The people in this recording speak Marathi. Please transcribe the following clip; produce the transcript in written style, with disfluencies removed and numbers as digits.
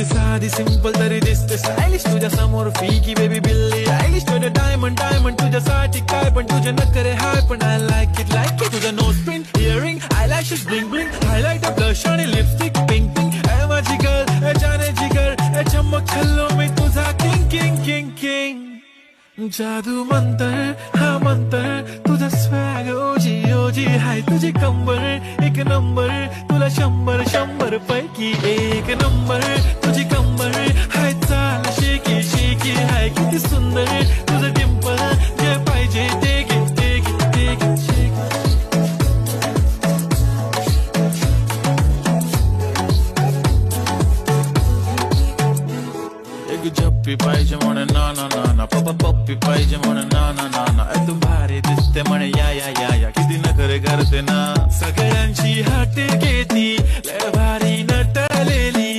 किती साधी सिंपल तरी दिसते स्टायलिश तुझ्या समोर फिकी बेबी बिल्ली आयलिश तुझे डायमंड डायमंड तुझ्यासाठी काय पण तुझे नखरे हाय पण आय लाईक इट तुझं nose pin earring eyelashes bling bling highlight blush आणि लिपस्टिक पिंक पिंक ए माझी गर्ल ए जाने जिगर ए चमक छल्लो मी तुझा किंग किंग किंग किंग जादू मंतर हा मंतर तुझा स्वॅग ओजी ओजी हाय तुझी कंबर एक नंबर तुला 100 पैकी एक नंबर तुझी कंबर हाय चाल शेकी शेकी हाय किती सुंदर तुझं डिंपल जे पाहिजे ते घे ते घे ते घे शेकी एक झप्पी पाहिजे म्हणे ना ना ना ना पप्पा पप्पी पाहिजे म्हणे ना ना ना ना तू भारी दिसते म्हणे या या या या किती नखरे करते ना सगळ्यांची हात घेती लय भारी नटलेली